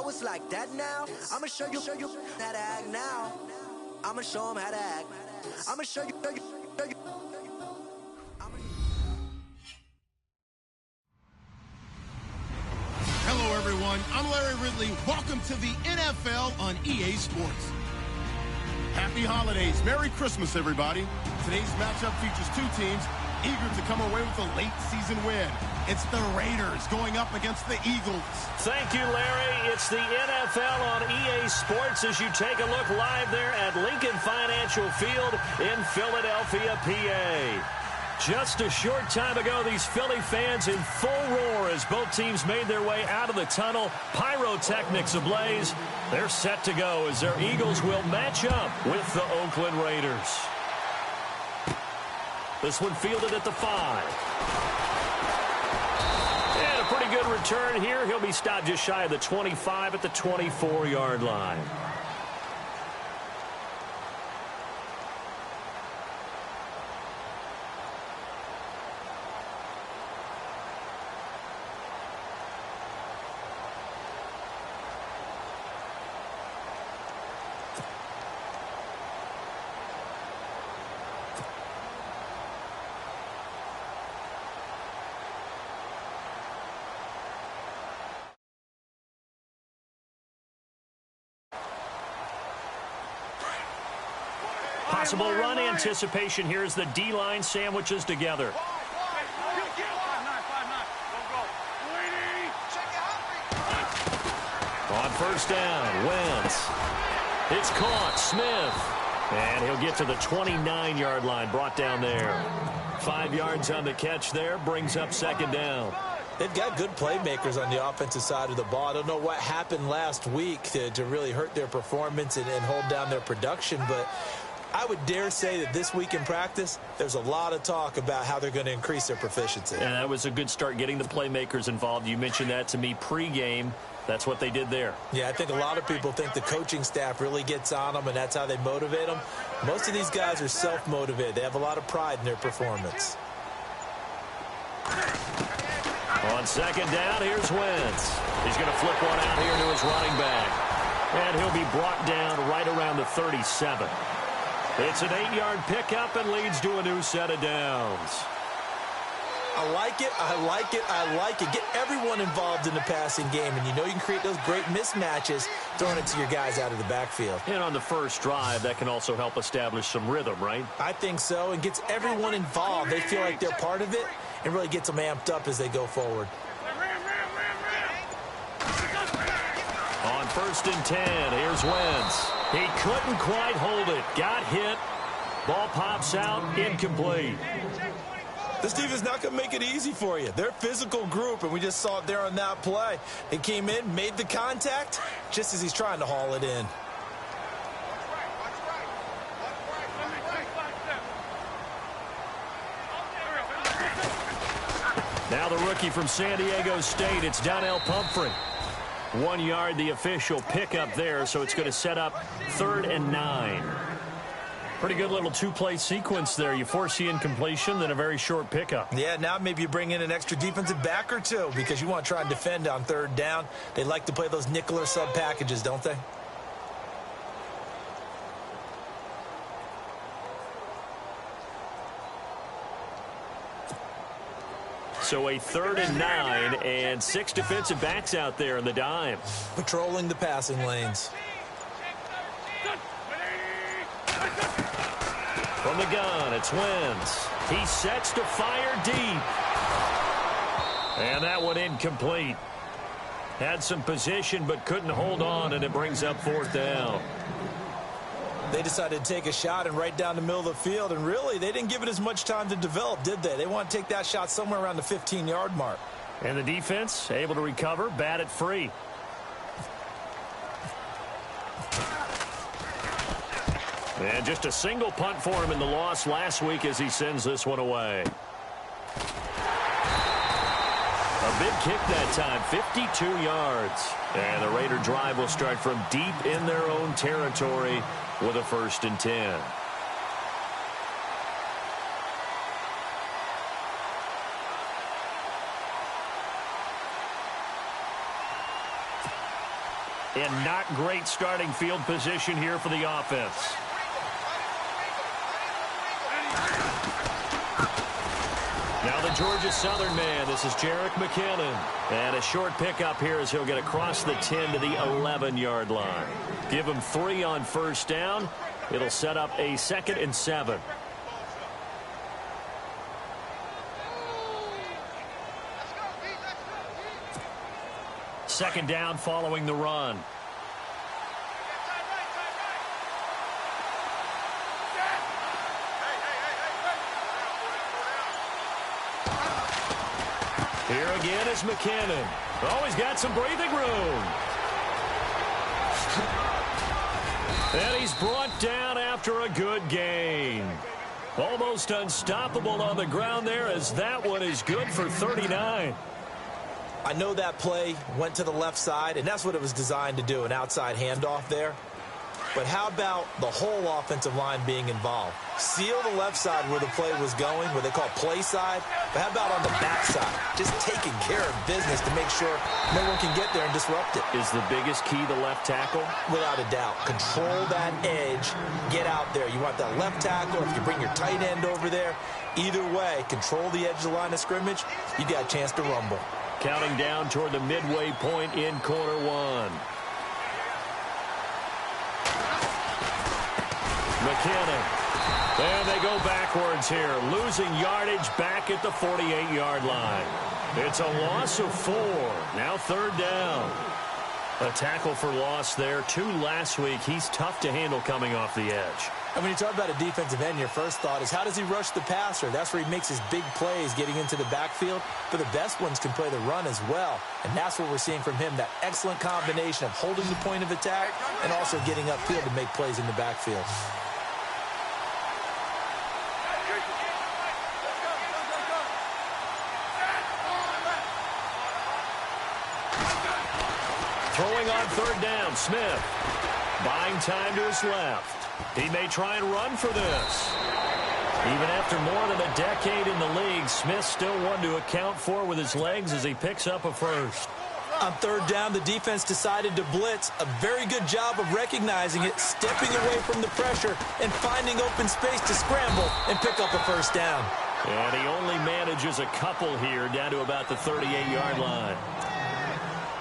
it's like that now. I'ma show you how to act now. I'ma show them how to act. I'ma show you. Hello, everyone. I'm Larry Ridley. Welcome to the NFL on EA Sports. Happy holidays. Merry Christmas, everybody. Today's matchup features two teams eager to come away with a late season win. It's the Raiders going up against the Eagles. Thank you, Larry. It's the NFL on EA Sports as you take a look live there at Lincoln Financial Field in Philadelphia, PA. Just a short time ago, these Philly fans in full roar as both teams made their way out of the tunnel. Pyrotechnics ablaze. They're set to go as their Eagles will match up with the Oakland Raiders. This one fielded at the 5. And a pretty good return here. He'll be stopped just shy of the 25 at the 24-yard line. Possible run anticipation here as the D-line sandwiches together. On first down, Wentz. It's caught, Smith. And he'll get to the 29-yard line, brought down there. 5 yards on the catch there, brings up second down. They've got good playmakers on the offensive side of the ball. I don't know what happened last week to really hurt their performance and hold down their production, but I would dare say that this week in practice, there's a lot of talk about how they're going to increase their proficiency. And that was a good start getting the playmakers involved. You mentioned that to me pregame. That's what they did there. Yeah, I think a lot of people think the coaching staff really gets on them, and that's how they motivate them. Most of these guys are self-motivated. They have a lot of pride in their performance. On second down, here's Wentz. He's going to flip one out here to his running back. And he'll be brought down right around the 37. It's an 8-yard pickup and leads to a new set of downs. I like it, I like it, I like it. Get everyone involved in the passing game, and you know you can create those great mismatches throwing it to your guys out of the backfield. And on the first drive, that can also help establish some rhythm, right? I think so, and gets everyone involved. They feel like they're part of it and really gets them amped up as they go forward. On first and 10, here's Wentz. He couldn't quite hold it. Got hit. Ball pops out. Incomplete. This team is not going to make it easy for you. They're a physical group, and we just saw it there on that play. They came in, made the contact, just as he's trying to haul it in. Now the rookie from San Diego State, it's Donnell Pumphrey. 1 yard, the official pickup there, so it's going to set up 3rd and 9. Pretty good little two-play sequence there. You force the incompletion, then a very short pickup. Yeah, now maybe you bring in an extra defensive back or two because you want to try and defend on 3rd down. They like to play those nickel or sub packages, don't they? So a 3rd and 9 and 6 defensive backs out there in the dime. Patrolling the passing lanes. From the gun, it's Wentz. He sets to fire deep. And that one incomplete. Had some position but couldn't hold on, and it brings up 4th down. They decided to take a shot and right down the middle of the field, and really, they didn't give it as much time to develop, did they? They want to take that shot somewhere around the 15-yard mark. And the defense able to recover, bat it free. And just a single punt for him in the loss last week as he sends this one away. A big kick that time, 52 yards. And the Raider drive will start from deep in their own territory with a 1st and 10. And not great starting field position here for the offense. Now the Georgia Southern man. This is Jerick McKinnon. And a short pickup here as he'll get across the 10 to the 11-yard line. Give him 3 on first down. It'll set up a 2nd and 7. Second down following the run. Here again is McKinnon. Oh, he's got some breathing room. And he's brought down after a good gain. Almost unstoppable on the ground there as that one is good for 39. I know that play went to the left side, and that's what it was designed to do, an outside handoff there. But how about the whole offensive line being involved? Seal the left side where the play was going, what they call play side. But how about on the back side? Just taking care of business to make sure no one can get there and disrupt it. Is the biggest key the left tackle? Without a doubt. Control that edge. Get out there. You want that left tackle. If you bring your tight end over there, either way, control the edge of the line of scrimmage, you got a chance to rumble. Counting down toward the midway point in quarter one. McKinnon. And they go backwards here. Losing yardage back at the 48-yard line. It's a loss of 4. Now 3rd down. A tackle for loss there. 2 last week. He's tough to handle coming off the edge. And when you talk about a defensive end, your first thought is how does he rush the passer? That's where he makes his big plays getting into the backfield. But the best ones can play the run as well. And that's what we're seeing from him, that excellent combination of holding the point of attack and also getting upfield to make plays in the backfield. Throwing on 3rd down, Smith. Buying time to his left. He may try and run for this. Even after more than a decade in the league, Smith still one to account for with his legs as he picks up a first. On 3rd down, the defense decided to blitz. A very good job of recognizing it, stepping away from the pressure, and finding open space to scramble and pick up a first down. And he only manages a couple here down to about the 38-yard line.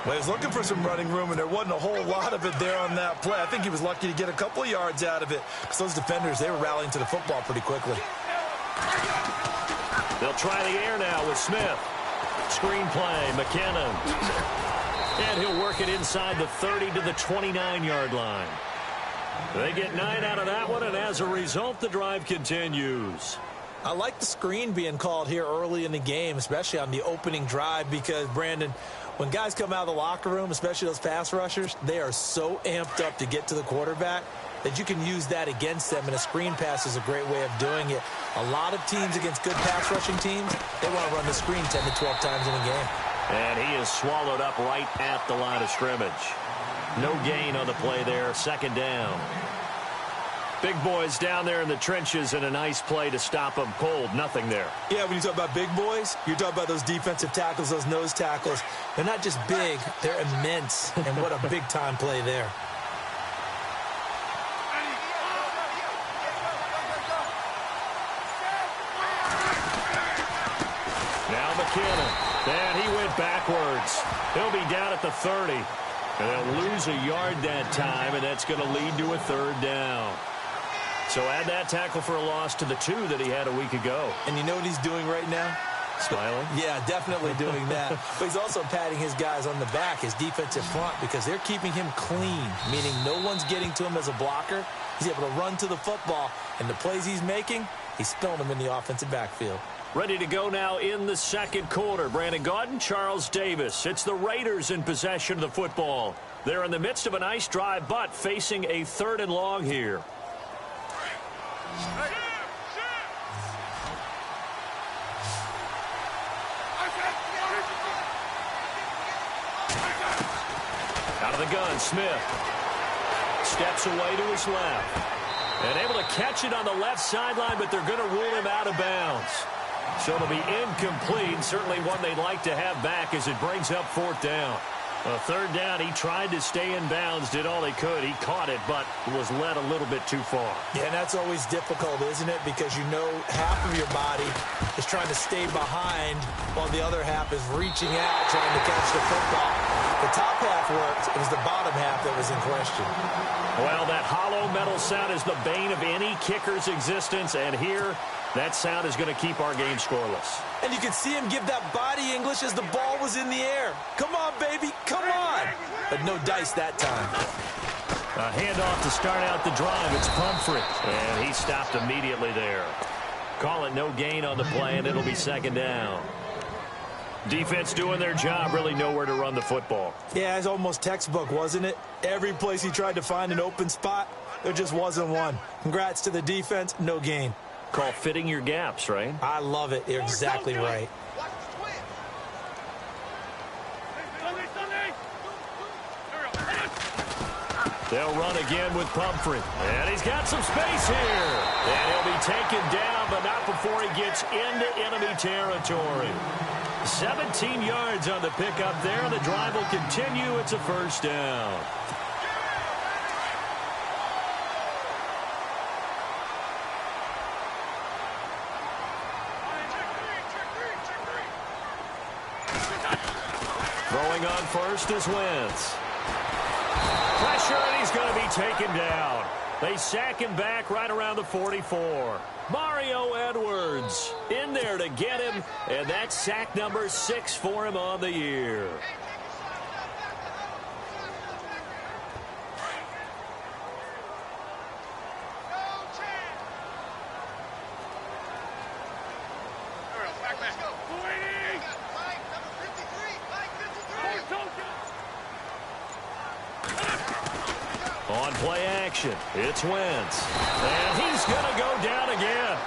Well, he was looking for some running room, and there wasn't a whole lot of it there on that play. I think he was lucky to get a couple of yards out of it because those defenders, they were rallying to the football pretty quickly. They'll try the air now with Smith. Screen play, McKinnon. And he'll work it inside the 30 to the 29-yard line. They get 9 out of that one, and as a result, the drive continues. I like the screen being called here early in the game, especially on the opening drive, because, Brandon, when guys come out of the locker room, especially those pass rushers, they are so amped up to get to the quarterback that you can use that against them, and a screen pass is a great way of doing it. A lot of teams against good pass rushing teams, they want to run the screen 10 to 12 times in a game. And he is swallowed up right at the line of scrimmage. No gain on the play there, 2nd down. Big boys down there in the trenches, and a nice play to stop them cold. Nothing there. Yeah, when you talk about big boys, you're talking about those defensive tackles, those nose tackles. They're not just big, they're immense. And what a big-time play there. Now McKinnon. And he went backwards. He'll be down at the 30. And they'll lose a yard that time, and that's going to lead to a 3rd down. So add that tackle for a loss to the 2 that he had a week ago. And you know what he's doing right now? Smiling? Yeah, definitely doing that. But he's also patting his guys on the back, his defensive front, because they're keeping him clean, meaning no one's getting to him as a blocker. He's able to run to the football, and the plays he's making, he's spilling them in the offensive backfield. Ready to go now in the 2nd quarter. Brandon Gaudin, Charles Davis. It's the Raiders in possession of the football. They're in the midst of a nice drive, but facing a 3rd and long here. Out of the gun, Smith. Steps away to his left. And able to catch it on the left sideline, but they're going to rule him out of bounds. So it'll be incomplete. Certainly one they'd like to have back as it brings up 4th down. A third down, he tried to stay in bounds, did all he could. He caught it, but was led a little bit too far. Yeah, and that's always difficult, isn't it? Because you know half of your body is trying to stay behind while the other half is reaching out, trying to catch the football. The top half worked. It was the bottom half that was in question. Well, that hollow metal sound is the bane of any kicker's existence, and here, that sound is going to keep our game scoreless. And you could see him give that body English as the ball was in the air. Come on, baby, come on. But no dice that time. A handoff to start out the drive. It's Pumphrey, and he stopped immediately there. Call it no gain on the play, and it'll be second down. Defense doing their job, really nowhere to run the football. Yeah, it's almost textbook, wasn't it? Every place he tried to find an open spot, there just wasn't one. Congrats to the defense, no gain. Call fitting your gaps, right? I love it. You're exactly right. They'll run again with Pumphrey. And he's got some space here. And he'll be taken down, but not before he gets into enemy territory. 17 yards on the pickup there. The drive will continue. It's a first down. Throwing on first is Wentz. Pressure, and he's going to be taken down. They sack him back right around the 44. Mario Edwards in there to get him, and that's sack number 6 for him on the year. On play action, it's Wentz. And he's going to go down again.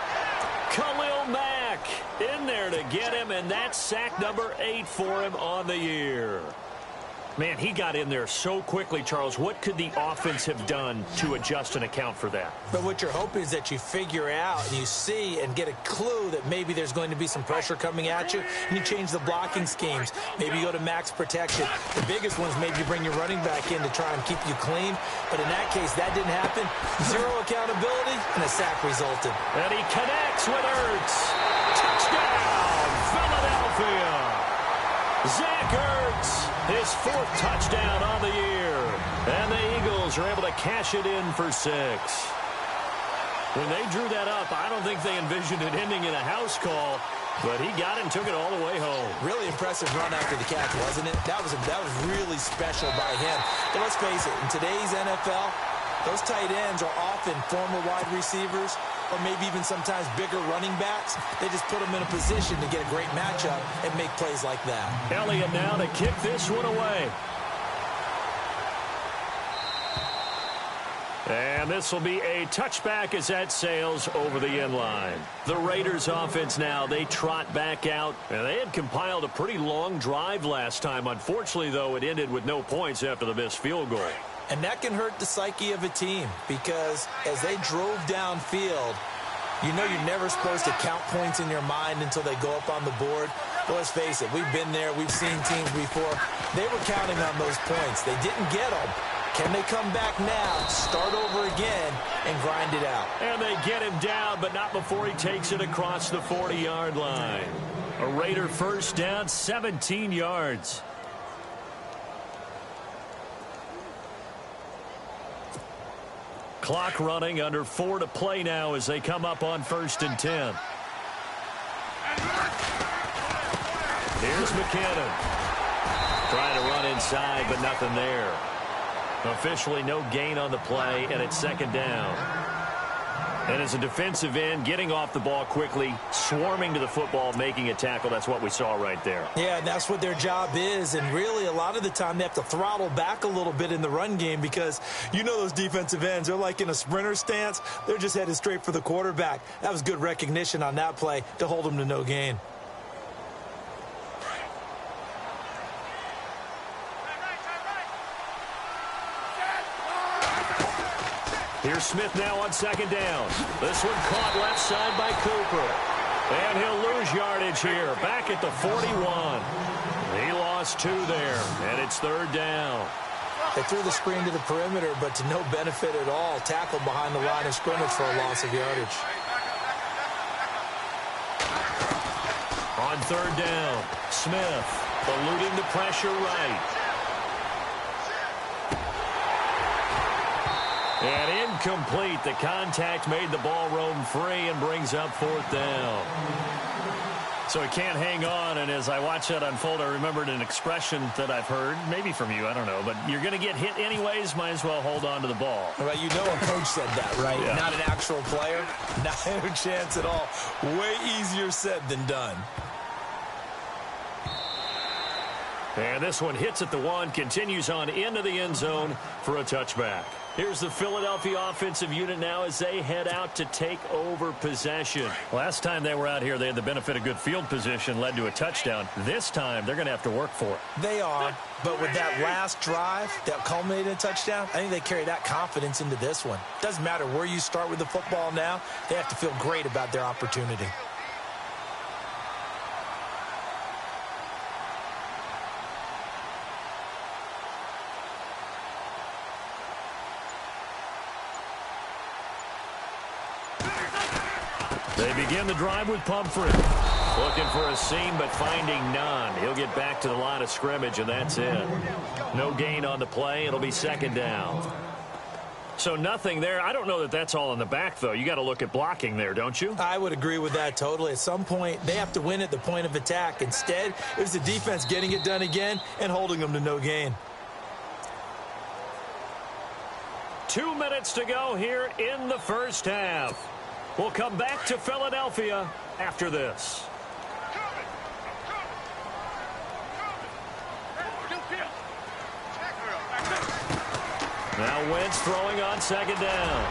Khalil Mack in there to get him, and that's sack number 8 for him on the year. Man, he got in there so quickly, Charles. What could the offense have done to adjust and account for that? But what you're hoping is that you figure out and you see and get a clue that maybe there's going to be some pressure coming at you, and you change the blocking schemes. Maybe you go to max protection. The biggest ones, maybe you bring your running back in to try and keep you clean. But in that case, that didn't happen. Zero accountability, and a sack resulted. And he connects with Ertz. Touchdown, Philadelphia. Zach Ertz, his 4th touchdown on the year. And the Eagles are able to cash it in for 6. When they drew that up, I don't think they envisioned it ending in a house call, but he got it and took it all the way home. Really impressive run after the catch, wasn't it? That was really special by him. But let's face it, in today's NFL, those tight ends are often former wide receivers or maybe even sometimes bigger running backs. They just put them in a position to get a great matchup and make plays like that. Elliott now to kick this one away. And this will be a touchback as that sails over the end line. The Raiders offense now, they trot back out. And they had compiled a pretty long drive last time. Unfortunately, though, it ended with no points after the missed field goal. And that can hurt the psyche of a team because as they drove downfield, you know you're never supposed to count points in your mind until they go up on the board. But let's face it, we've been there. We've seen teams before. They were counting on those points. They didn't get them. Can they come back now, start over again, and grind it out? And they get him down, but not before he takes it across the 40-yard line. A Raider first down, 17 yards. Clock running, under 4 to play now as they come up on 1st and 10. Here's McKinnon. Trying to run inside, but nothing there. Officially no gain on the play, and it's 2nd down. And as a defensive end, getting off the ball quickly, swarming to the football, making a tackle, that's what we saw right there. Yeah, and that's what their job is. And really, a lot of the time, they have to throttle back a little bit in the run game because you know those defensive ends, they're like in a sprinter stance. They're just headed straight for the quarterback. That was good recognition on that play to hold them to no gain. Here's Smith now on 2nd down. This one caught left side by Cooper. And he'll lose yardage here. Back at the 41. He lost lost 2 there, and it's 3rd down. They threw the screen to the perimeter, but to no benefit at all. Tackled behind the line of scrimmage for a loss of yardage. On 3rd down, Smith eluding the pressure right. And incomplete. The contact made the ball roam free and brings up 4th down. So he can't hang on, and as I watch that unfold, I remembered an expression that I've heard, maybe from you, I don't know, but you're going to get hit anyways, might as well hold on to the ball. Well, you know a coach said that, right? Yeah. Not an actual player. Not a chance at all. Way easier said than done. And this one hits at the 1, continues on into the end zone for a touchback. Here's the Philadelphia offensive unit now as they head out to take over possession. Last time they were out here, they had the benefit of good field position, led to a touchdown. This time, they're going to have to work for it. They are, but with that last drive that culminated in a touchdown, I think they carry that confidence into this one. Doesn't matter where you start with the football now, they have to feel great about their opportunity. They begin the drive with Pumphrey. Looking for a seam, but finding none. He'll get back to the line of scrimmage, and that's it. No gain on the play. It'll be 2nd down. So nothing there. I don't know that that's all in the back, though. You got to look at blocking there, don't you? I would agree with that totally. At some point, they have to win at the point of attack. Instead, it was the defense getting it done again and holding them to no gain. 2 minutes to go here in the first half. We'll come back to Philadelphia after this. Now Wentz throwing on 2nd down.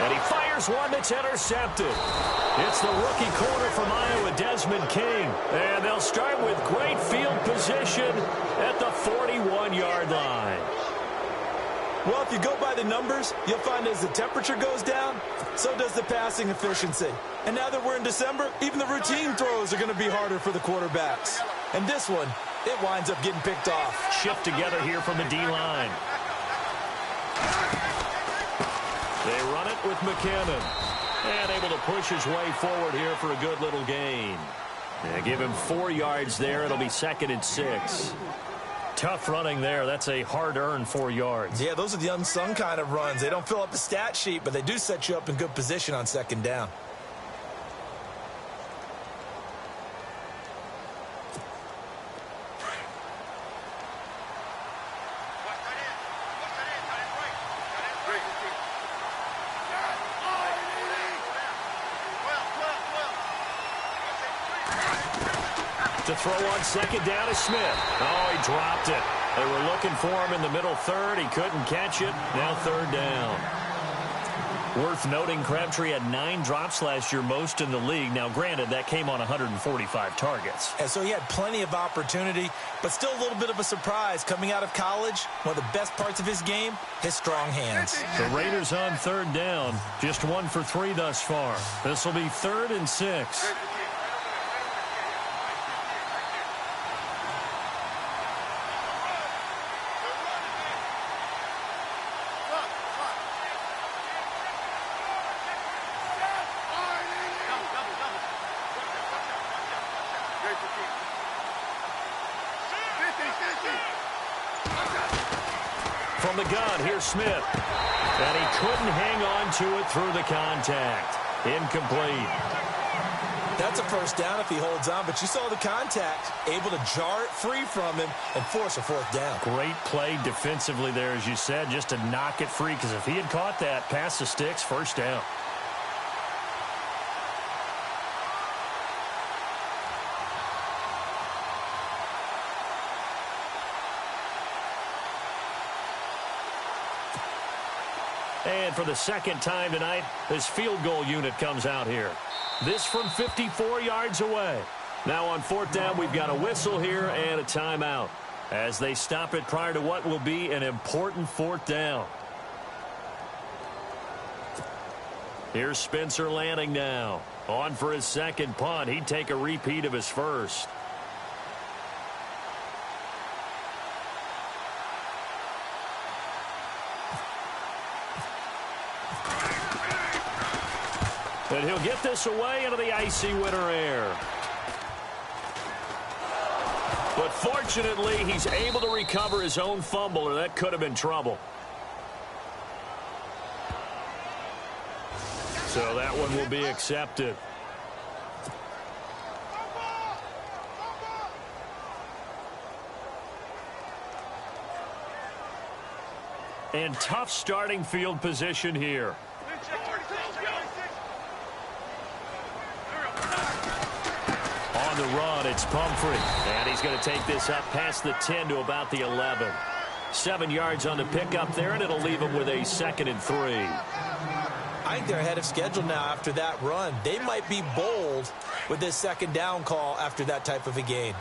And he fires one that's intercepted. It's the rookie corner from Iowa, Desmond King. And they'll start with great field position at the 41-yard line. Well, if you go by the numbers, you'll find as the temperature goes down, so does the passing efficiency. And now that we're in December, even the routine throws are going to be harder for the quarterbacks. And this one, it winds up getting picked off. Shift together here from the D-line. They run it with McKinnon. And able to push his way forward here for a good little gain. Yeah, give him 4 yards there. It'll be 2nd and 6. Tough running there. That's a hard-earned 4 yards. Yeah, those are the unsung kind of runs. They don't fill up the stat sheet, but they do set you up in good position on 2nd down. To throw on 2nd down is Smith. Oh, he dropped it. They were looking for him in the middle 3rd. He couldn't catch it. Now 3rd down. Worth noting, Crabtree had 9 drops last year, most in the league. Now, granted, that came on 145 targets. And so he had plenty of opportunity, but still a little bit of a surprise. Coming out of college, one of the best parts of his game, his strong hands. The Raiders on 3rd down. Just 1 for 3 thus far. This will be 3rd and 6. From the gun, here's Smith. And he couldn't hang on to it through the contact. Incomplete. That's a 1st down if he holds on, but you saw the contact, able to jar it free from him and force a 4th down. Great play defensively there, as you said, just to knock it free, because if he had caught that, past the sticks, 1st down. And for the 2nd time tonight, this field goal unit comes out here. This from 54 yards away. Now on 4th down, we've got a whistle here and a timeout as they stop it prior to what will be an important 4th down. Here's Spencer Lanning now. On for his 2nd punt. He'd take a repeat of his 1st. And he'll get this away into the icy winter air. But fortunately, he's able to recover his own fumble, or that could have been trouble. So that one will be accepted. And tough starting field position here. On the run, it's Pumphrey. And he's going to take this up past the 10 to about the 11. 7 yards on the pickup there, and it'll leave him with a 2nd and 3. I think they're ahead of schedule now after that run. They might be bold with this 2nd down call after that type of a gain.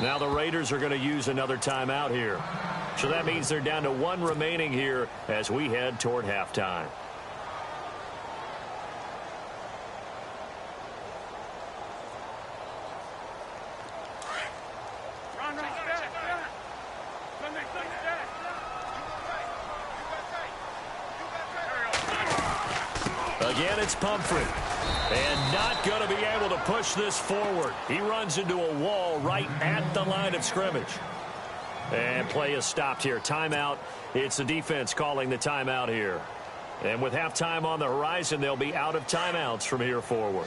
Now the Raiders are going to use another timeout here. So that means they're down to 1 remaining here as we head toward halftime. Again, it's Pumphrey. And not going to be able to push this forward. He runs into a wall right at the line of scrimmage. And play is stopped here. Timeout. It's the defense calling the timeout here. And with halftime on the horizon, they'll be out of timeouts from here forward.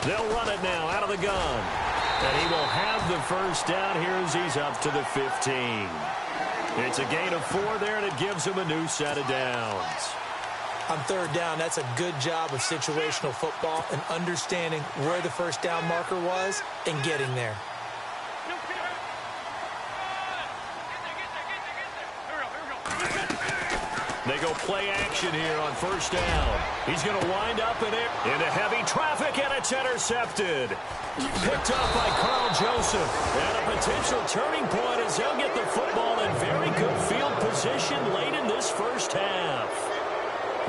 They'll run it now out of the gun. And he will have the first down here as he's up to the 15. It's a gain of 4 there, and it gives him a new set of downs. On 3rd down, that's a good job of situational football and understanding where the first down marker was and getting there. They go play action here on 1st down. He's going to wind up in it into heavy traffic, and it's intercepted. Picked up by Carl Joseph. And a potential turning point as he'll get the football in very good field position late in this first half.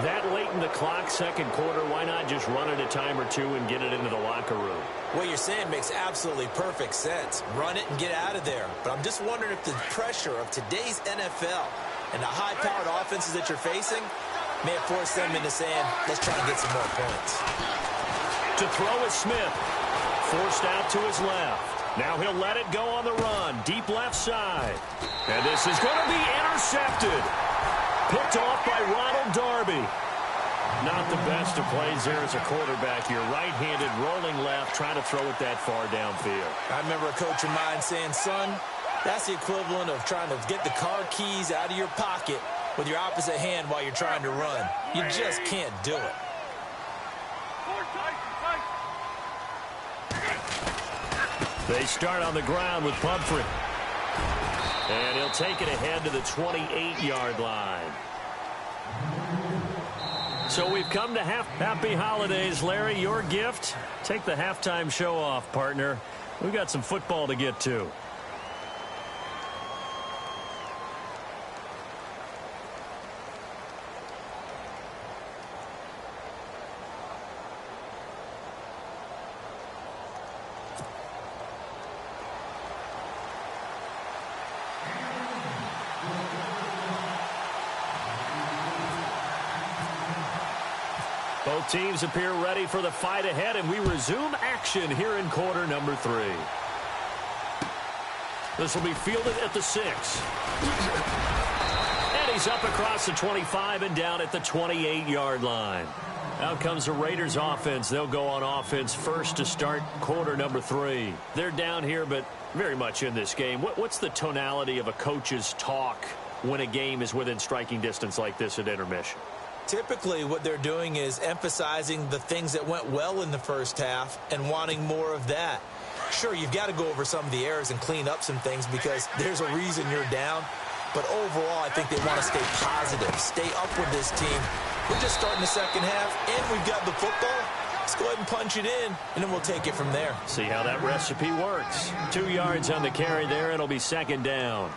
That late in the clock, 2nd quarter, why not just run it a time or two and get it into the locker room? What you're saying makes absolutely perfect sense. Run it and get out of there. But I'm just wondering if the pressure of today's NFL and the high-powered offenses that you're facing may have forced them into saying, let's try and get some more points. To throw is Smith. Forced out to his left. Now he'll let it go on the run. Deep left side. And this is going to be intercepted. Picked off by Ronald Darby. Not the best of plays there as a quarterback. You're right-handed, rolling left, trying to throw it that far downfield. I remember a coach of mine saying, son, that's the equivalent of trying to get the car keys out of your pocket with your opposite hand while you're trying to run. You just can't do it. They start on the ground with Pumphrey. And he'll take it ahead to the 28-yard line. So we've come to happy holidays, Larry. Your gift? Take the halftime show off, partner. We've got some football to get to. Both teams appear ready for the fight ahead, and we resume action here in quarter number 3. This will be fielded at the 6. And he's up across the 25 and down at the 28-yard line. Out comes the Raiders offense. They'll go on offense first to start quarter number 3. They're down here, but very much in this game. What's the tonality of a coach's talk when a game is within striking distance like this at intermission? Typically, what they're doing is emphasizing the things that went well in the first half and wanting more of that. Sure, you've got to go over some of the errors and clean up some things because there's a reason you're down. But overall, I think they want to stay positive, stay up with this team. We're just starting the second half, and we've got the football. Let's go ahead and punch it in, and then we'll take it from there. See how that recipe works. 2 yards on the carry there. It'll be second down.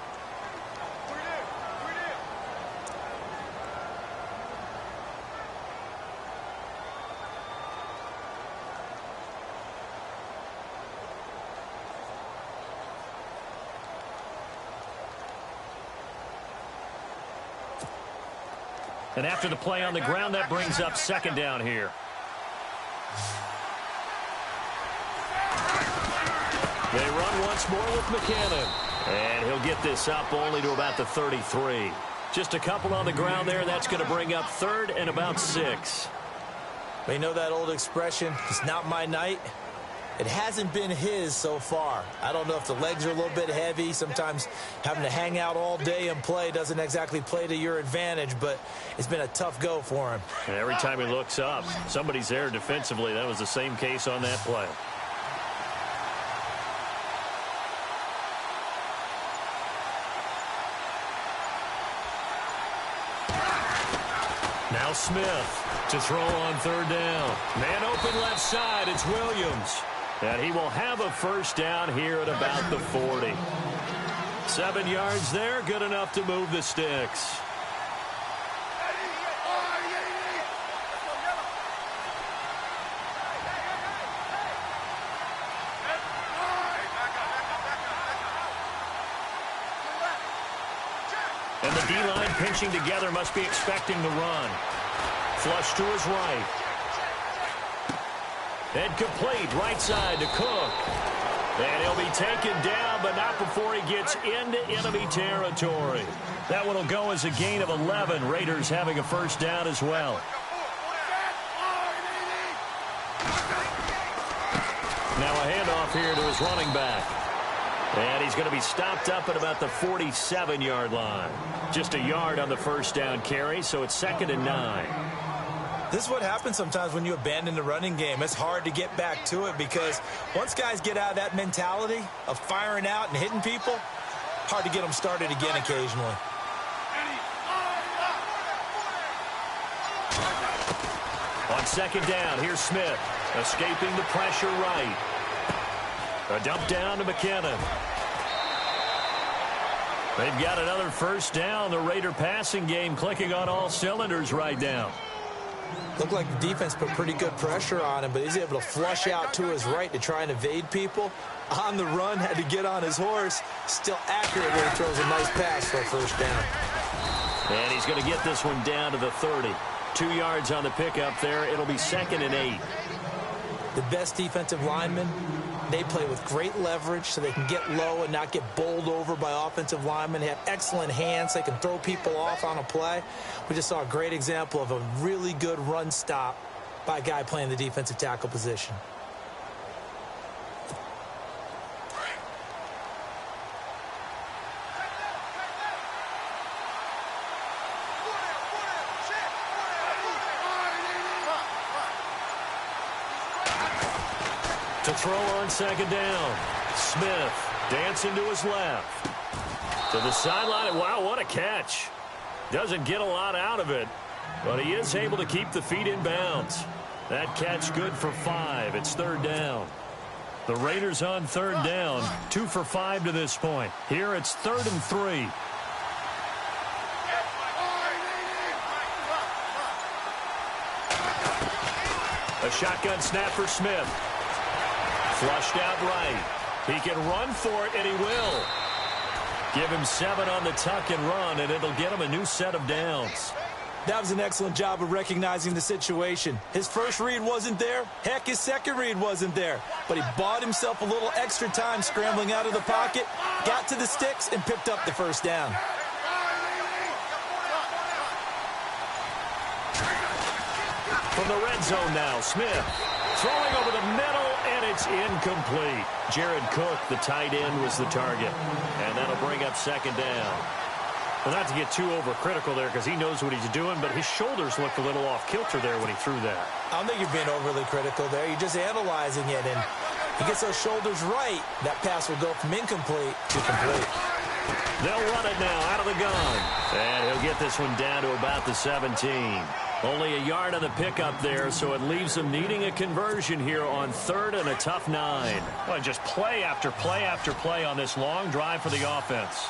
And after the play on the ground, that brings up second down here. They run once more with McKinnon. And he'll get this up only to about the 33. Just a couple on the ground there. That's going to bring up third and about 6. You know that old expression, it's not my night? It hasn't been his so far. I don't know if the legs are a little bit heavy. Sometimes having to hang out all day and play doesn't exactly play to your advantage, but it's been a tough go for him. And every time he looks up, somebody's there defensively. That was the same case on that play. Now Smith to throw on third down. Man open left side. It's Williams. And he will have a first down here at about the 40. 7 yards there, good enough to move the sticks. And the D-line pinching together must be expecting the run. Flush to his right. And complete right side to Cook. And he'll be taken down, but not before he gets into enemy territory. That one will go as a gain of 11. Raiders having a first down as well. Now a handoff here to his running back. And he's going to be stopped up at about the 47-yard line. Just a yard on the first down carry, so it's 2nd and 9. This is what happens sometimes when you abandon the running game. It's hard to get back to it because once guys get out of that mentality of firing out and hitting people, hard to get them started again occasionally. On second down, here's Smith, escaping the pressure right. A dump down to McKinnon. They've got another first down. The Raider passing game clicking on all cylinders right now. Looked like the defense put pretty good pressure on him, but he's able to flush out to his right to try and evade people. On the run, had to get on his horse. Still accurate when he throws a nice pass for a first down. And he's going to get this one down to the 30. 2 yards on the pickup there. It'll be 2nd and 8. The best defensive linemen, they play with great leverage so they can get low and not get bowled over by offensive linemen. They have excellent hands. They can throw people off on a play. We just saw a great example of a really good run stop by a guy playing the defensive tackle position. To throw on second down. Smith dancing to his left. To the sideline. Wow, what a catch. Doesn't get a lot out of it, but he is able to keep the feet in bounds. That catch good for 5. It's 3rd down. The Raiders on 3rd down. 2 for 5 to this point. Here it's 3rd and 3. A shotgun snap for Smith. Flushed out right. He can run for it, and he will. Give him 7 on the tuck and run, and it'll get him a new set of downs. That was an excellent job of recognizing the situation. His first read wasn't there. Heck, his second read wasn't there. But he bought himself a little extra time scrambling out of the pocket, got to the sticks, and picked up the first down. From the red zone now, Smith throwing over the middle, and it's incomplete. Jared Cook, the tight end, was the target. And that'll bring up 2nd down. Well, not to get too overcritical there because he knows what he's doing, but his shoulders looked a little off kilter there when he threw that. I don't think you're being overly critical there. You're just analyzing it, and he gets those shoulders right. That pass will go from incomplete to complete. They'll run it now out of the gun. And he'll get this one down to about the 17. Only a yard on the pickup there, so it leaves them needing a conversion here on 3rd and a tough 9. Well, just play after play after play on this long drive for the offense.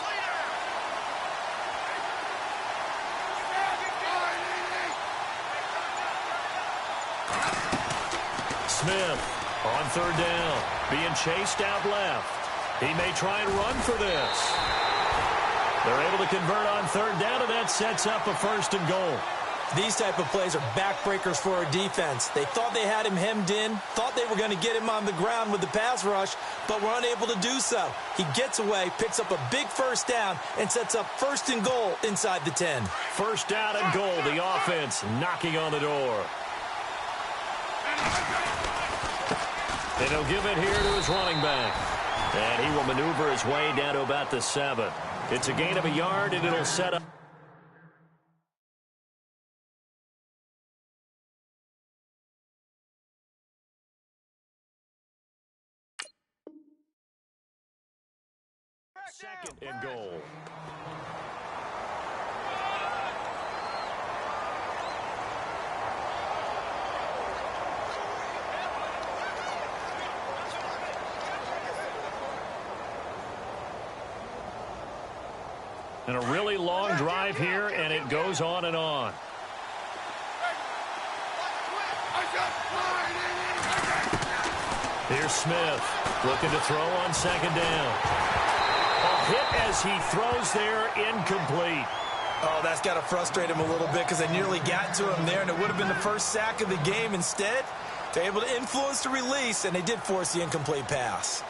Smith on 3rd down, being chased out left. He may try and run for this. They're able to convert on 3rd down, and that sets up a 1st and goal. These type of plays are backbreakers for a defense. They thought they had him hemmed in, thought they were going to get him on the ground with the pass rush, but were unable to do so. He gets away, picks up a big 1st down, and sets up 1st and goal inside the 10. 1st down and goal, the offense knocking on the door. And he'll give it here to his running back. And he will maneuver his way down to about the 7. It's a gain of a yard, and it'll set up. Second and goal. And a really long drive here, and it goes on and on. Here's Smith looking to throw on 2nd down. A hit as he throws there, incomplete. Oh, that's got to frustrate him a little bit because they nearly got to him there, and it would have been the first sack of the game. Instead, they're able to influence the release, and they did force the incomplete pass.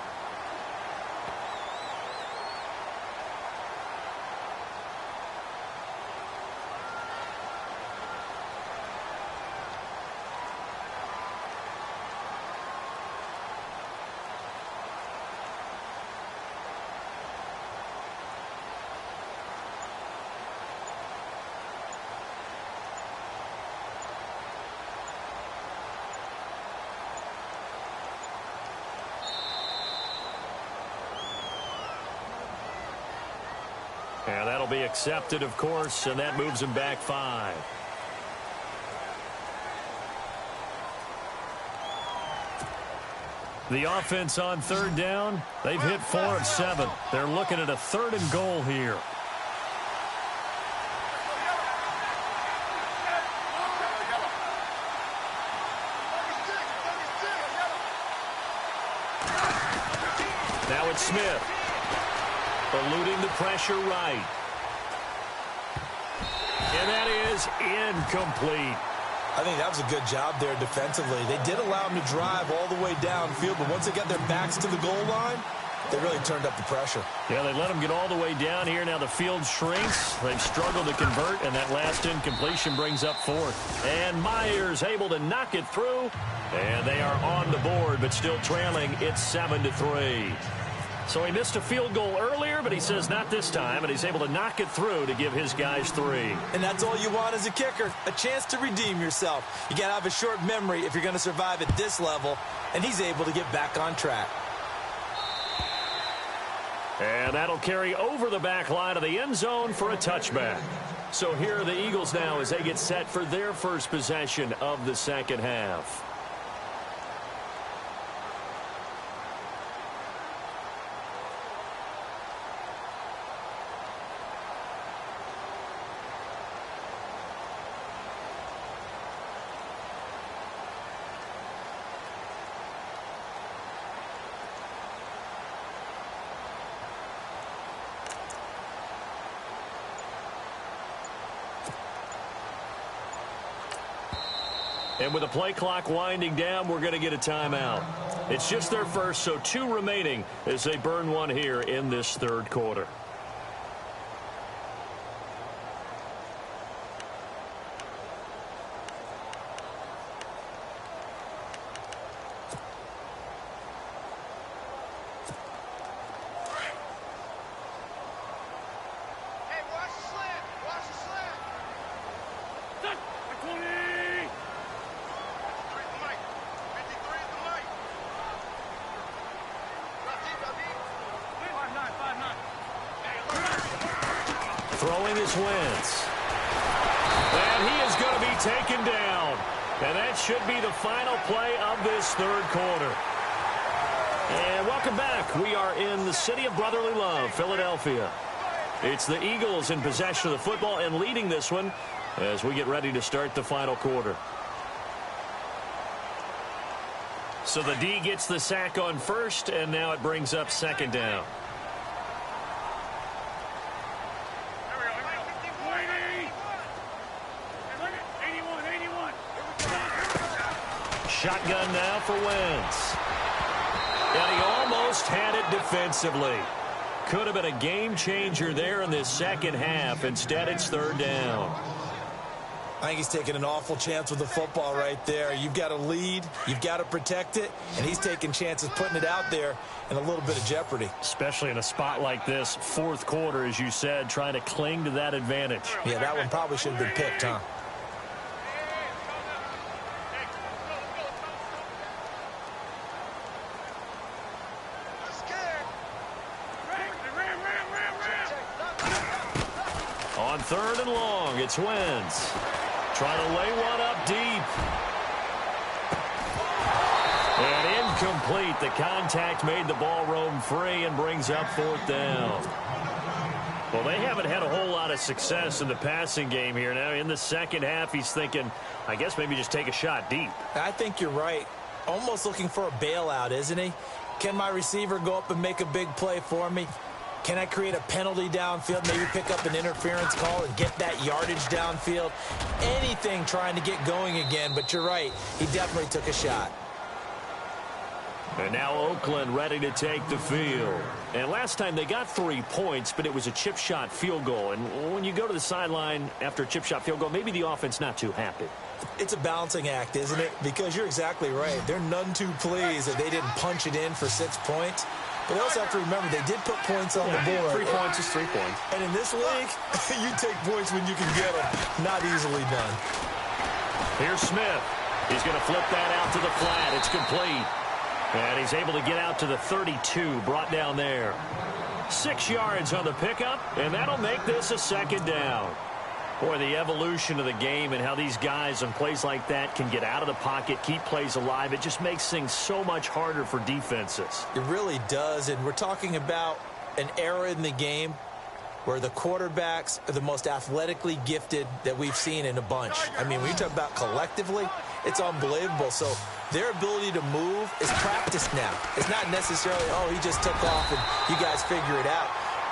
And that'll be accepted, of course, and that moves him back 5. The offense on 3rd down, they've hit 4 of 7. They're looking at a 3rd and goal here. Now it's Smith. Eluding the pressure right. And that is incomplete. I think that was a good job there defensively. They did allow him to drive all the way downfield, but once they got their backs to the goal line, they really turned up the pressure. Yeah, they let him get all the way down here. Now the field shrinks. They've struggled to convert, and that last incompletion brings up 4th. And Myers able to knock it through. And they are on the board, but still trailing. It's 7-3. So he missed a field goal earlier, but he says not this time, and he's able to knock it through to give his guys 3. And that's all you want as a kicker, a chance to redeem yourself. You got to have a short memory if you're going to survive at this level, and he's able to get back on track. And that'll carry over the back line of the end zone for a touchback. So here are the Eagles now as they get set for their first possession of the second half. And with the play clock winding down, we're going to get a timeout. It's just their first, so 2 remaining as they burn one here in this 3rd quarter. Throwing his Wentz. And he is going to be taken down. And that should be the final play of this third quarter. And welcome back. We are in the city of brotherly love, Philadelphia. It's the Eagles in possession of the football and leading this one as we get ready to start the final quarter. So the D gets the sack on first, and now it brings up second down. Shotgun now for Wentz. And he almost had it defensively. Could have been a game changer there in this second half. Instead, it's third down. I think he's taking an awful chance with the football right there. You've got to lead, you've got to protect it, and he's taking chances putting it out there in a little bit of jeopardy. Especially in a spot like this, fourth quarter, as you said, trying to cling to that advantage. Yeah, that one probably should have been picked, huh? On third and long, it's Wentz. Trying to lay one up deep. And incomplete. The contact made the ball roam free and brings up fourth down. Well, they haven't had a whole lot of success in the passing game here. Now, in the second half, he's thinking, I guess maybe just take a shot deep. I think you're right. Almost looking for a bailout, isn't he? Can my receiver go up and make a big play for me? Can I create a penalty downfield, maybe pick up an interference call and get that yardage downfield? Anything trying to get going again, but you're right. He definitely took a shot. And now Oakland ready to take the field. And last time they got 3 points, but it was a chip shot field goal. And when you go to the sideline after a chip shot field goal, maybe the offense not too happy. It's a balancing act, isn't it? Because you're exactly right. They're none too pleased that they didn't punch it in for 6 points. But they also have to remember they did put points on the board. 3 points is 3 points. And in this league, you take points when you can get them. Not easily done. Here's Smith. He's going to flip that out to the flat. It's complete. And he's able to get out to the 32, brought down there. 6 yards on the pickup, and that'll make this a second down. Boy, the evolution of the game and how these guys on plays like that can get out of the pocket, keep plays alive, it just makes things so much harder for defenses. It really does, and we're talking about an era in the game where the quarterbacks are the most athletically gifted that we've seen in a bunch. I mean, when you talk about collectively, it's unbelievable. So their ability to move is practiced now. It's not necessarily, oh, he just took off and you guys figure it out.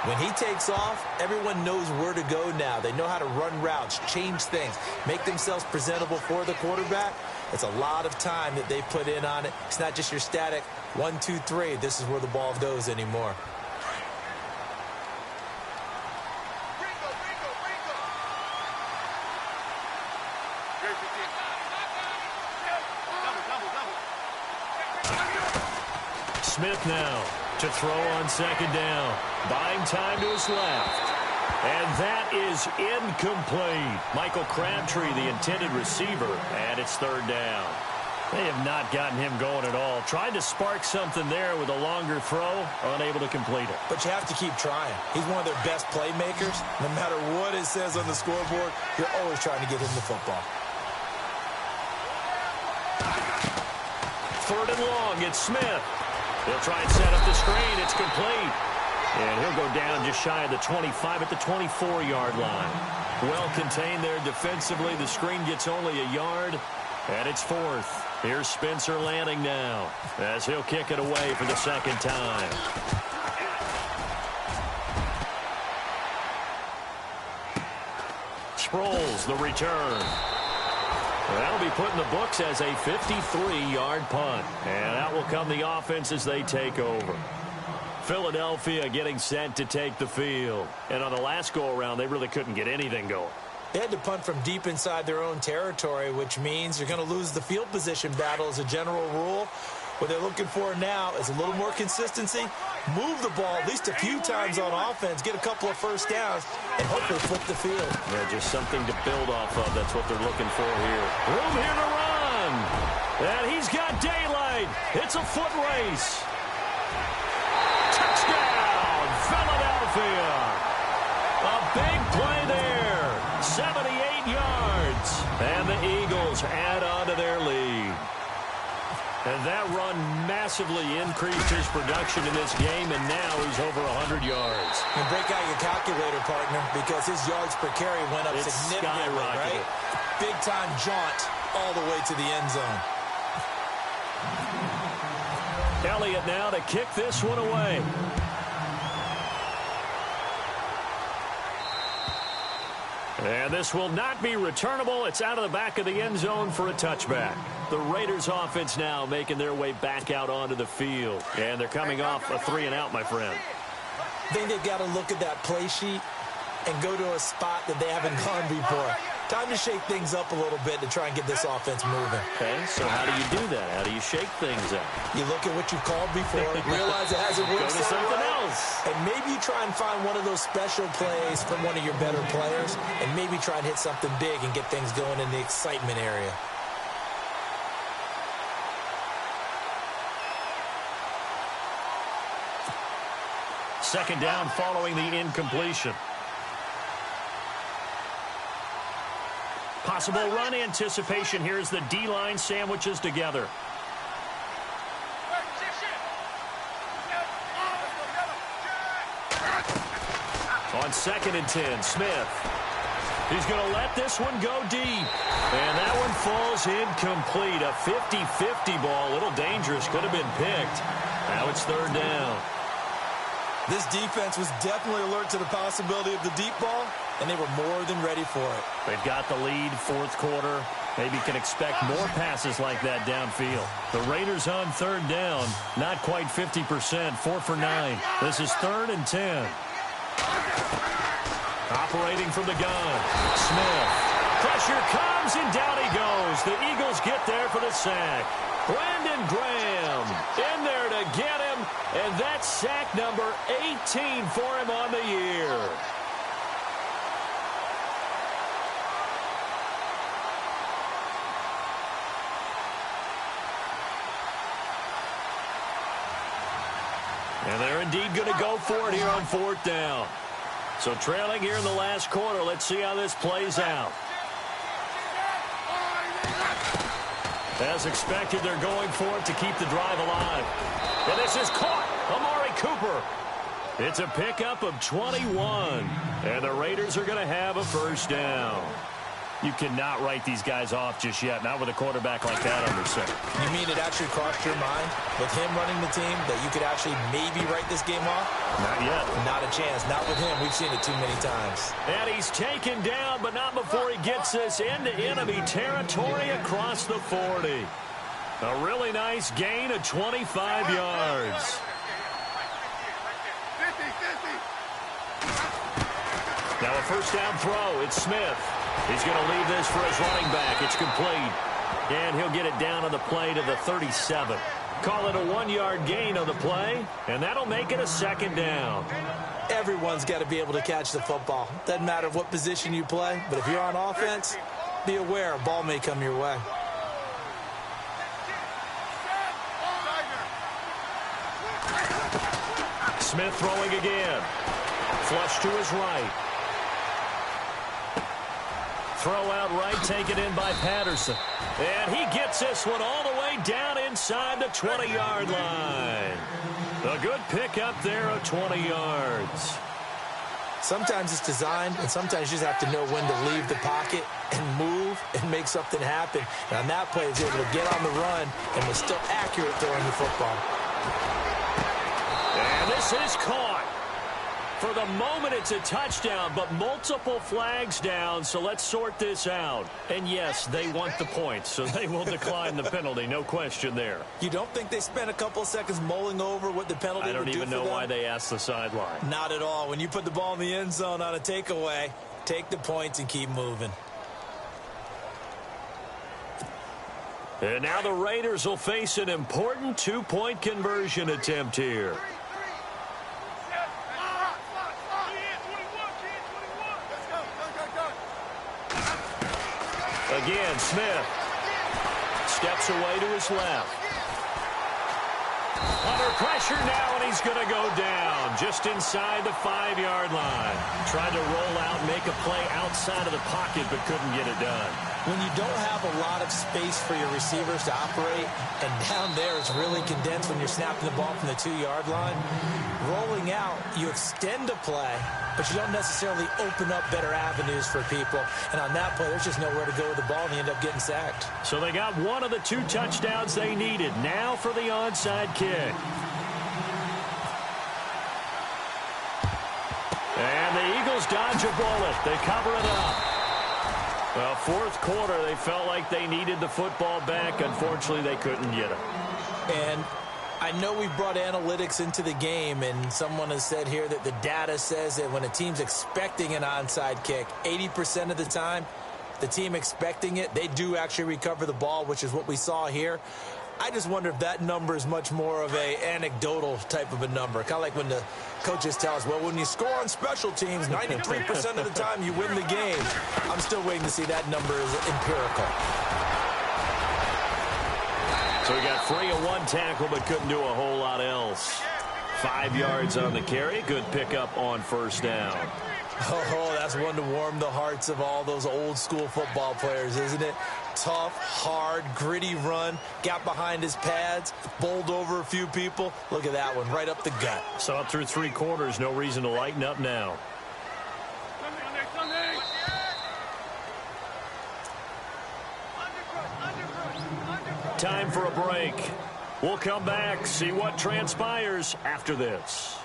When he takes off, everyone knows where to go now. They know how to run routes, change things, make themselves presentable for the quarterback. It's a lot of time that they put in on it. It's not just your static 1, 2, 3. This is where the ball goes anymore. Smith now to throw on second down. Buying time to his left. And that is incomplete. Michael Crabtree, the intended receiver, and it's third down. They have not gotten him going at all. Tried to spark something there with a longer throw, unable to complete it. But you have to keep trying. He's one of their best playmakers. No matter what it says on the scoreboard, you're always trying to get him the football. Third and long, it's Smith. They'll try and set up the screen. It's complete. And he'll go down just shy of the 25 at the 24-yard line. Well contained there defensively. The screen gets only a yard, and it's fourth. Here's Spencer Lanning now as he'll kick it away for the second time. Sproles, the return. That'll be put in the books as a 53-yard punt. And out will come the offense as they take over. Philadelphia getting set to take the field. And on the last go-around, they really couldn't get anything going. They had to punt from deep inside their own territory, which means you're going to lose the field position battle as a general rule. What they're looking for now is a little more consistency, move the ball at least a few times on offense, get a couple of first downs, and hopefully flip the field. Yeah, just something to build off of. That's what they're looking for here. Room here to run. And he's got daylight. It's a foot race. Touchdown, Philadelphia. A big play there. 78 yards. And the And that run massively increased his production in this game, and now he's over 100 yards. And break out your calculator, partner, because his yards per carry went up significantly, right? Big-time jaunt all the way to the end zone. Elliott now to kick this one away. And this will not be returnable. It's out of the back of the end zone for a touchback. The Raiders offense now making their way back out onto the field. And they're coming off a 3-and-out, my friend. I think they've got to look at that play sheet and go to a spot that they haven't gone before. Time to shake things up a little bit to try and get this offense moving. Okay, so how do you do that? How do you shake things up? You look at what you've called before, realize it hasn't worked. Go to something else. And maybe you try and find one of those special plays from one of your better players, and maybe try and hit something big and get things going in the excitement area. Second down following the incompletion. Possible run anticipation here as the D-line sandwiches together. On 2nd and 10, Smith. He's going to let this one go deep. And that one falls incomplete. A 50-50 ball. A little dangerous. Could have been picked. Now it's 3rd down. This defense was definitely alert to the possibility of the deep ball, and they were more than ready for it. They've got the lead, 4th quarter. Maybe can expect more passes like that downfield. The Raiders on 3rd down. Not quite 50%. 4 for 9. This is 3rd and 10. Operating from the gun. Smith. Pressure comes, and down he goes. The Eagles get there for the sack. Brandon Graham in there to get him, and that's sack number 18 for him on the year. And they're indeed going to go for it here on 4th down. So trailing here in the last quarter, let's see how this plays out. As expected, they're going for it to keep the drive alive. And this is caught. Amari Cooper. It's a pickup of 21. And the Raiders are going to have a 1st down. You cannot write these guys off just yet, not with a quarterback like that under center. You mean it actually crossed your mind with him running the team that you could actually maybe write this game off? Not yet. Not a chance. Not with him. We've seen it too many times. And he's taken down, but not before he gets this into enemy territory across the 40. A really nice gain of 25 yards. Now a 1st down throw. It's Smith. He's going to leave this for his running back. It's complete. And he'll get it down on the play to the 37. Call it a 1-yard gain on the play, and that'll make it a 2nd down. Everyone's got to be able to catch the football. Doesn't matter what position you play, but if you're on offense, be aware a ball may come your way. Smith throwing again. Flush to his right. Throw out right, taken in by Patterson. And he gets this one all the way down inside the 20-yard line. A good pickup there of 20 yards. Sometimes it's designed, and sometimes you just have to know when to leave the pocket and move and make something happen. And on that play, he was able to get on the run and was still accurate throwing the football. And this is caught. For the moment, it's a touchdown, but multiple flags down, so let's sort this out. And yes, they want the points, so they will decline the penalty, no question there. You don't think they spent a couple of seconds mulling over what the penalty would do for them? I don't even know why they asked the sideline. Not at all. When you put the ball in the end zone on a takeaway, take the points and keep moving. And now the Raiders will face an important 2-point conversion attempt here. Again, Smith steps away to his left. Under pressure now, and he's going to go down just inside the 5-yard line. Tried to roll out, make a play outside of the pocket, but couldn't get it done. When you don't have a lot of space for your receivers to operate, and down there it's really condensed when you're snapping the ball from the 2-yard line, rolling out, you extend a play, but you don't necessarily open up better avenues for people. And on that play, there's just nowhere to go with the ball, and you end up getting sacked. So they got one of the 2 touchdowns they needed. Now for the onside kick. And the Eagles dodge a bullet. They cover it up. Well, fourth quarter, they felt like they needed the football back. Unfortunately, they couldn't get it. And I know we brought analytics into the game, and someone has said here that the data says that when a team's expecting an onside kick, 80% of the time, the team expecting it, they do actually recover the ball, which is what we saw here. I just wonder if that number is much more of a anecdotal type of a number. Kind of like when the coaches tell us, well, when you score on special teams, 93% of the time you win the game. I'm still waiting to see that number is empirical. So we got 3 of 1 tackle, but couldn't do a whole lot else. 5 yards on the carry. Good pickup on first down. Oh, that's one to warm the hearts of all those old school football players, isn't it? Tough, hard, gritty run. Got behind his pads, bowled over a few people. Look at that one, right up the gut. Saw it through 3 quarters. No reason to lighten up now. Time for a break. We'll come back, see what transpires after this.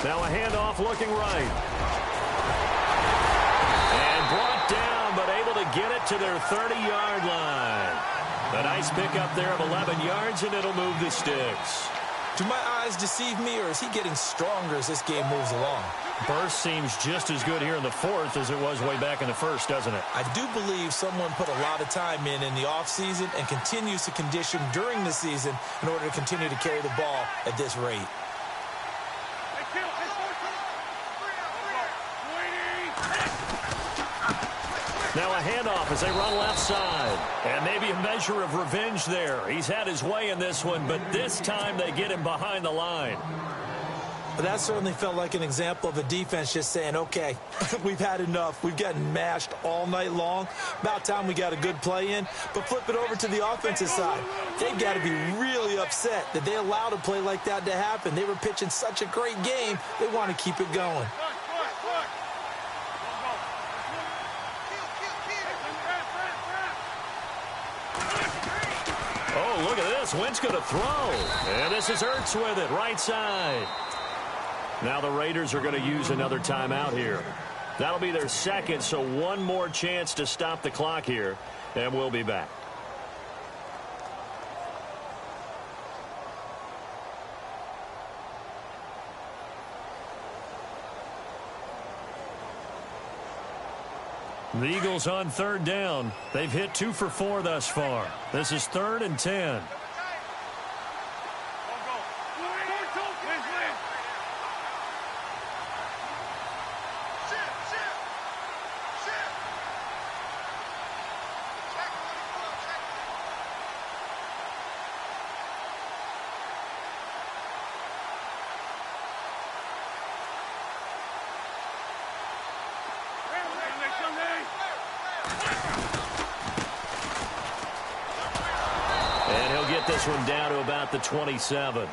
Now a handoff looking right. And brought down, but able to get it to their 30-yard line. A nice pickup there of 11 yards, and it'll move the sticks. Do my eyes deceive me, or is he getting stronger as this game moves along? Burst seems just as good here in the fourth as it was way back in the first, doesn't it? I do believe someone put a lot of time in the offseason and continues to condition during the season in order to continue to carry the ball at this rate. Now a handoff as they run left side. And maybe a measure of revenge there. He's had his way in this one, but this time they get him behind the line. But that certainly felt like an example of a defense just saying, okay, we've had enough. We've gotten mashed all night long. About time we got a good play in. But flip it over to the offensive side. They've got to be really upset that they allowed a play like that to happen. They were pitching such a great game, they want to keep it going. Oh, look at this. Wentz going to throw. And this is Ertz with it, right side. Now the Raiders are going to use another timeout here. That'll be their second, so one more chance to stop the clock here, and we'll be back. The Eagles on third down. They've hit 2 for 4 thus far. This is 3rd and 10. This one down to about the 27.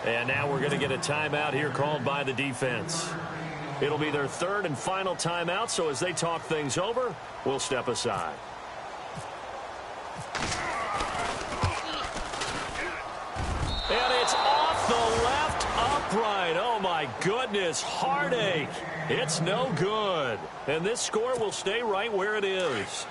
And now we're going to get a timeout here called by the defense. It'll be their 3rd and final timeout, so as they talk things over, we'll step aside. And it's off the left upright. Oh, my goodness. Heartache. It's no good. And this score will stay right where it is.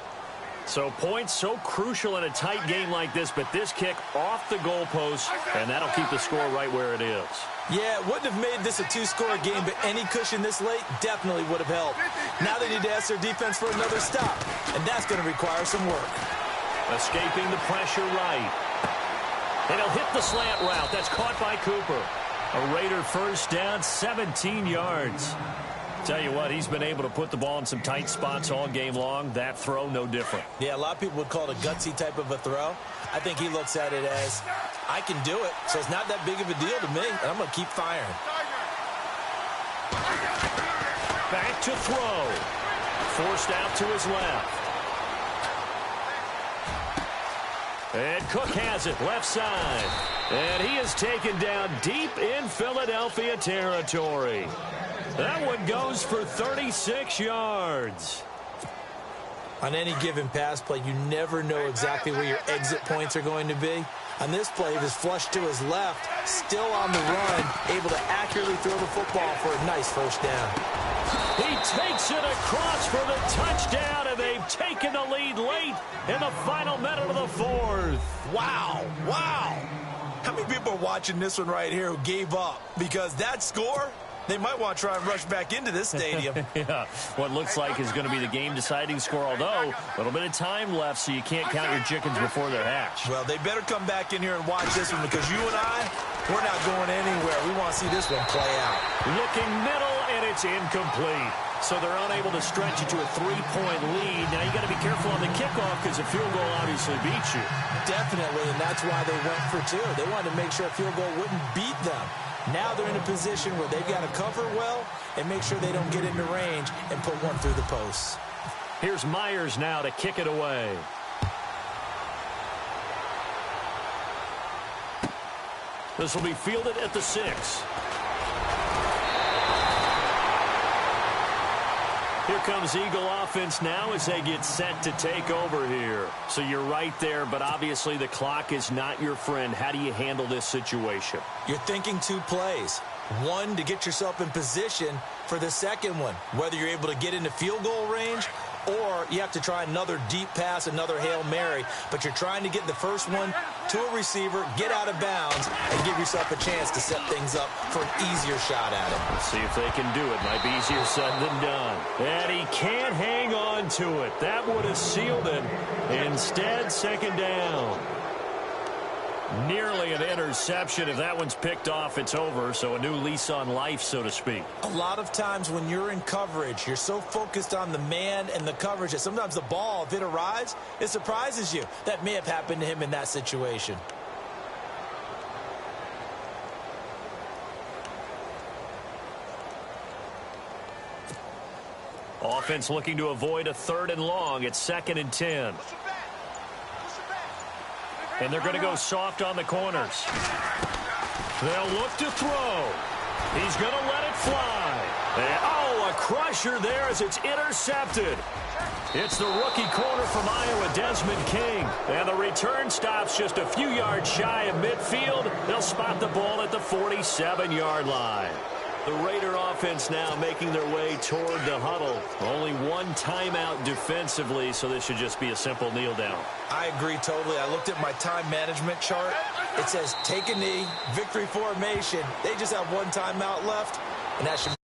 So points so crucial in a tight game like this, but this kick off the goalpost, and that'll keep the score right where it is. Yeah, it wouldn't have made this a two-score game, but any cushion this late definitely would have helped. Now they need to ask their defense for another stop, and that's going to require some work. Escaping the pressure right. And he'll hit the slant route. That's caught by Cooper. A Raider first down, 17 yards. Tell you what, he's been able to put the ball in some tight spots all game long. That throw, no different. Yeah, a lot of people would call it a gutsy type of a throw. I think he looks at it as, I can do it, so it's not that big of a deal to me, and I'm going to keep firing. Back to throw. Forced out to his left. And Cook has it, left side. And he is taken down deep in Philadelphia territory. That one goes for 36 yards. On any given pass play, you never know exactly where your exit points are going to be. On this play, he was flushed to his left, still on the run, able to accurately throw the football for a nice first down. He takes it across for the touchdown, and they've taken the lead late in the final minute of the fourth. Wow, wow. How many people are watching this one right here who gave up? Because that score, they might want to try and rush back into this stadium. Yeah, what looks like is going to be the game-deciding score, although a little bit of time left, so you can't count your chickens before they're hatched. Well, they better come back in here and watch this one, because you and I, we're not going anywhere. We want to see this one play out. Looking middle, and it's incomplete. So they're unable to stretch it to a 3-point lead. Now you got to be careful on the kickoff, because a field goal obviously beats you. Definitely, and that's why they went for two. They wanted to make sure a field goal wouldn't beat them. Now they're in a position where they've got to cover well and make sure they don't get into range and put one through the posts. Here's Myers now to kick it away. This will be fielded at the 6. Here comes Eagle offense now as they get set to take over here. So you're right there, but obviously the clock is not your friend. How do you handle this situation? You're thinking two plays. One, to get yourself in position for the second one, whether you're able to get into field goal range or you have to try another deep pass, another Hail Mary, but you're trying to get the first one to a receiver, get out of bounds, and give yourself a chance to set things up for an easier shot at it. Let's see if they can do it. Might be easier said than done. And he can't hang on to it. That would have sealed it. Instead, second down. Nearly an interception. If that one's picked off, it's over. So a new lease on life, so to speak. A lot of times when you're in coverage, you're so focused on the man and the coverage that sometimes the ball, if it arrives, it surprises you. That may have happened to him in that situation. Offense looking to avoid a 3rd and long. It's 2nd and 10. And they're going to go soft on the corners. They'll look to throw. He's going to let it fly. And, oh, a crusher there as it's intercepted. It's the rookie corner from Iowa, Desmond King. And the return stops just a few yards shy of midfield. They'll spot the ball at the 47-yard line. The Raider offense now making their way toward the huddle. Only one timeout defensively, so this should just be a simple kneel down. I agree totally. I looked at my time management chart. It says take a knee, victory formation. They just have one timeout left, and that should